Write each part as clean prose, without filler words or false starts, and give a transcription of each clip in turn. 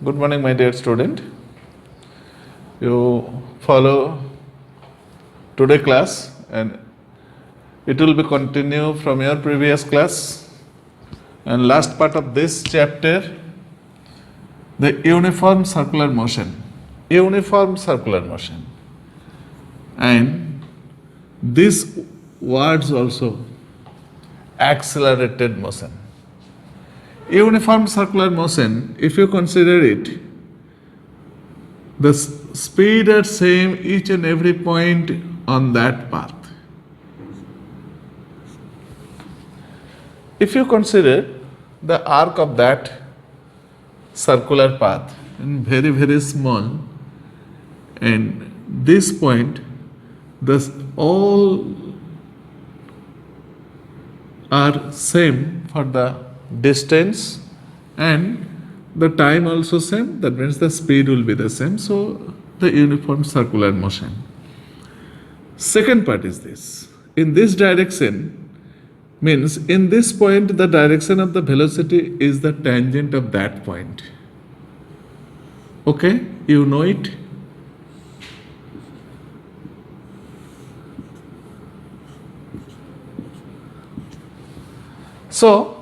Good morning, my dear student. You follow today class and it will be continue from your previous class. And last part of this chapter, the uniform circular motion. Uniform circular motion. And these words also, accelerated motion. Uniform circular motion, if you consider it, the speed are same each and every point on that path. If you consider the arc of that circular path and very small, and this point, this all are same for the distance and the time also same, that means the speed will be the same, so the uniform circular motion. Second part is this, in this direction means in this point the direction of the velocity is the tangent of that point. Okay, you know it. So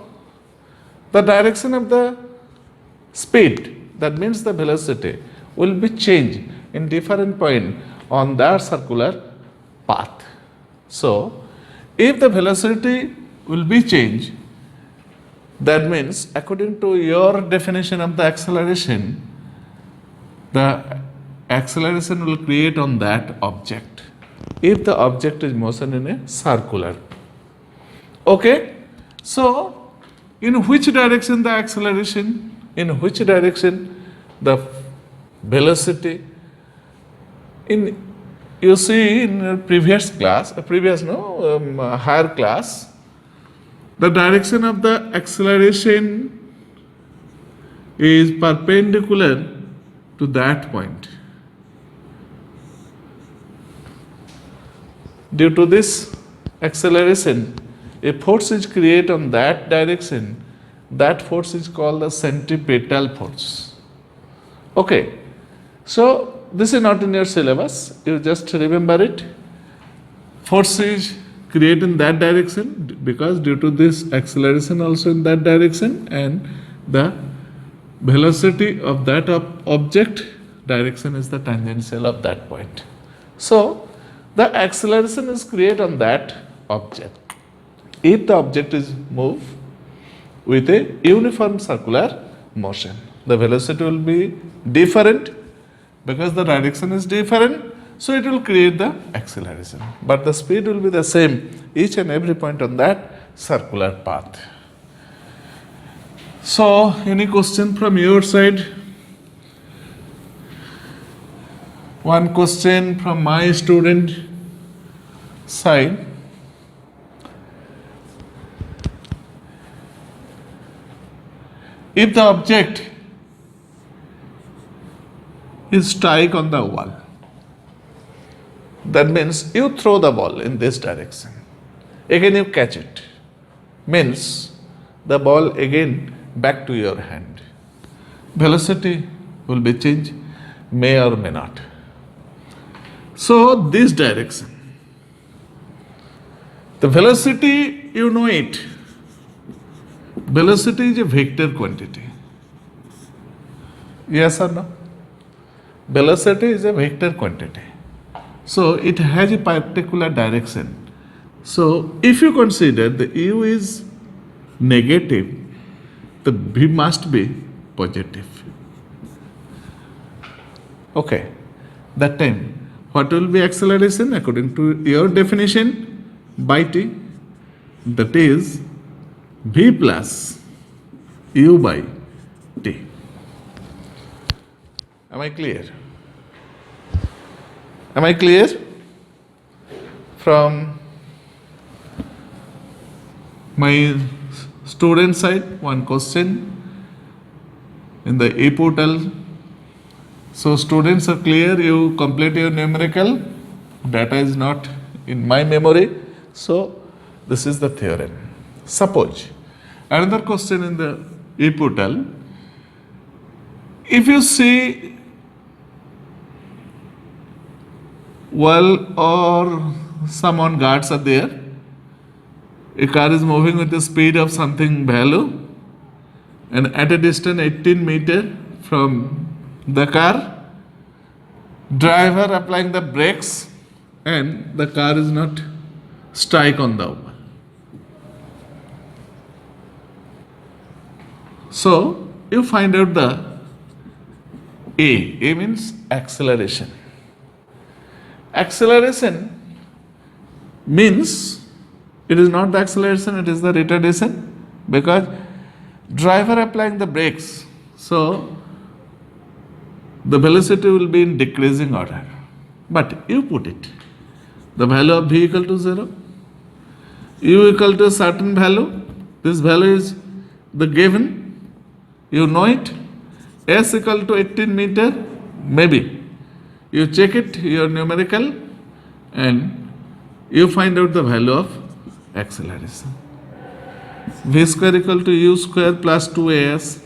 the direction of the speed, that means the velocity, will be changed in different point on that circular path. So if the velocity will be changed, that means according to your definition of the acceleration will create on that object if the object is motion in a circular. Okay, so in which direction the acceleration, in which direction the velocity, in you see in previous class, higher class, the direction of the acceleration is perpendicular to that point. Due to this acceleration, a force is created on that direction. That force is called the centripetal force. Okay, so this is not in your syllabus, you just remember it. Force is created in that direction because due to this acceleration also in that direction, and the velocity of that object direction is the tangential of that point. So the acceleration is created on that object if the object is moved with a uniform circular motion. The velocity will be different because the direction is different, so it will create the acceleration, but the speed will be the same each and every point on that circular path. So any question from your side? One question from my student side. If the object is strike on the wall, that means you throw the ball in this direction, again you catch it, means the ball again back to your hand. Velocity will be changed, may or may not. So this direction, the velocity, you know it. Velocity is a vector quantity. Yes or no? Velocity is a vector quantity. So it has a particular direction. So if you consider the u is negative, the v must be positive. Okay, that time what will be acceleration according to your definition by t? That is v plus u by t. Am I clear? Am I clear? From my student side, one question in the e-portal. So students are clear, you complete your numerical, data is not in my memory, so this is the theorem. Suppose another question in the e-portal, If you see well or someone guards are there, a car is moving with the speed of something value and at a distance 18 meter from the car, driver applying the brakes and the car is not strike on the wall. So you find out the A. A means acceleration. Acceleration means it is not the acceleration, it is the retardation because driver applying the brakes. So the velocity will be in decreasing order. But you put it. The value of v equal to 0. U equal to a certain value. This value is the given. You know it. S equal to 18 meter. Maybe. You check it, your numerical, and you find out the value of acceleration. V square equal to u square plus 2as.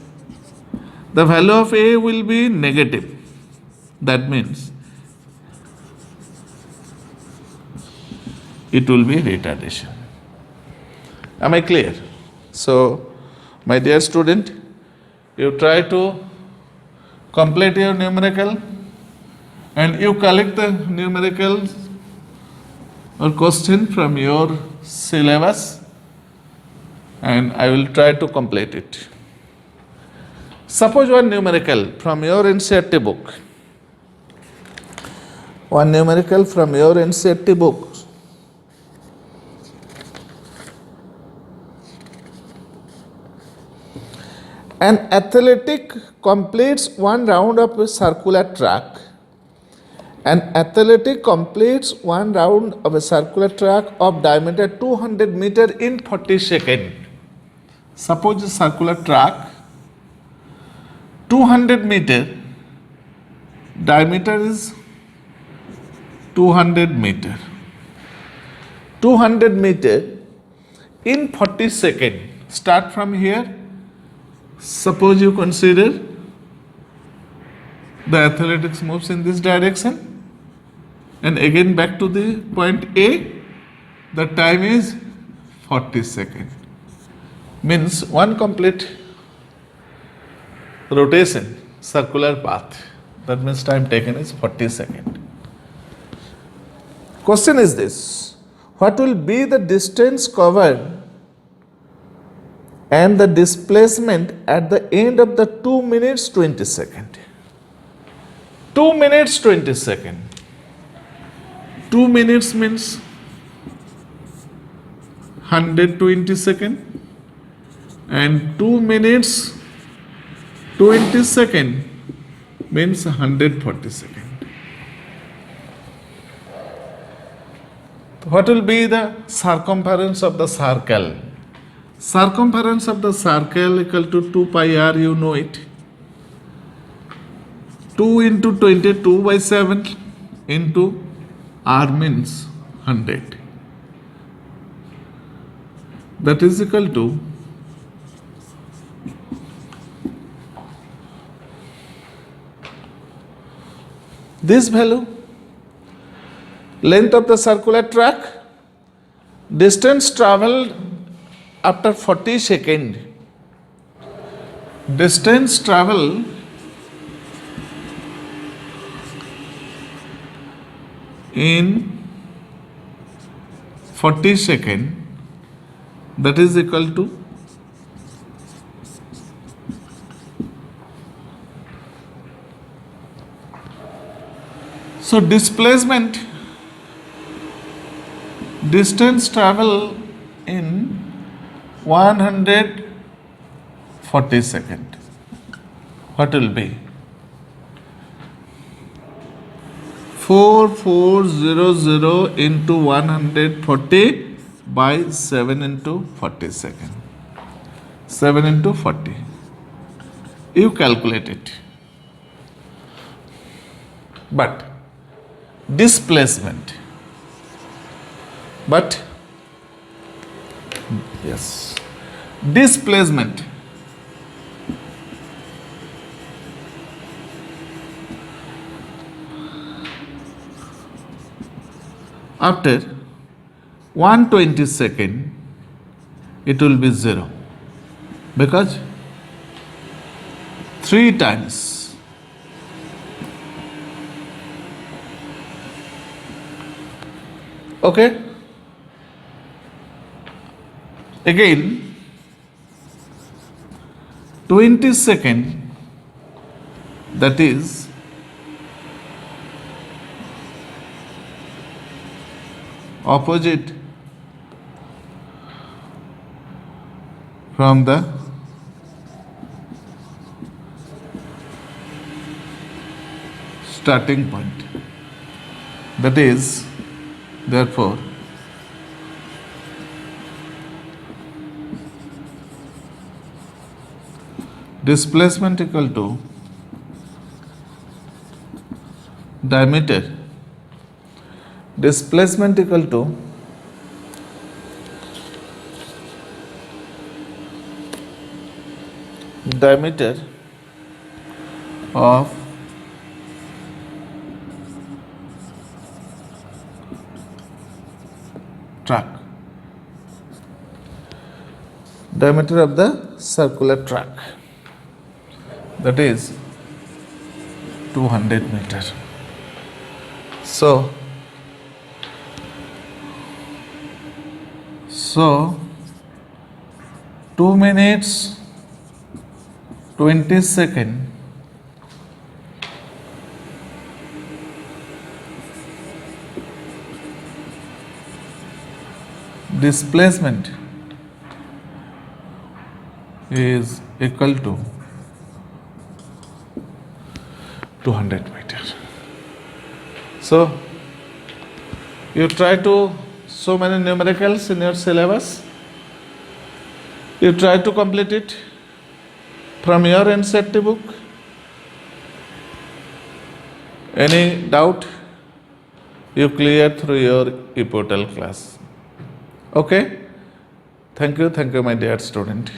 The value of a will be negative. That means it will be retardation. Am I clear? So, my dear student, you try to complete your numerical and you collect the numericals or question from your syllabus and I will try to complete it. Suppose one numerical from your NCERT book. One numerical from your NCERT book. An athletic completes one round of a circular track. An athletic completes one round of a circular track of diameter 200 meter in 40 seconds. Suppose a circular track 200 meter, diameter is 200 meter. 200 meter in 40 seconds. Start from here. Suppose you consider the athletics moves in this direction and again back to the point A. The time is 40 seconds. Means one complete rotation, circular path. That means time taken is 40 seconds. Question is this: what will be the distance covered and the displacement at the end of the 2 minutes 20 seconds? 2 minutes 20 seconds. 2 minutes means 120 seconds and 2 minutes 20 seconds means 140 seconds. What will be the circumference of the circle? Circumference of the circle equal to 2 pi r, you know it. 2 into 22 by 7 into r means 100. That is equal to this value, length of the circular track, distance travelled after 40 seconds, distance travel in 40 seconds, that is equal to so displacement, distance travel in 140 seconds. What will be? 4400 into 140 by 7 into 40 seconds. 7 into 40. You calculate it. But displacement. But yes, displacement After 1/22 it will be 0 because 3 times okay. Again 22nd, that is opposite from the starting point. That is, therefore, displacement equal to diameter. Displacement equal to diameter of track, diameter of the circular track, that is 200 meter. So 2 minutes 20 seconds displacement is equal to 200 meters. So you try to so many numericals in your syllabus. You try to complete it from your NCERT book. Any doubt, you clear through your ePortal class. Okay? Thank you, my dear student.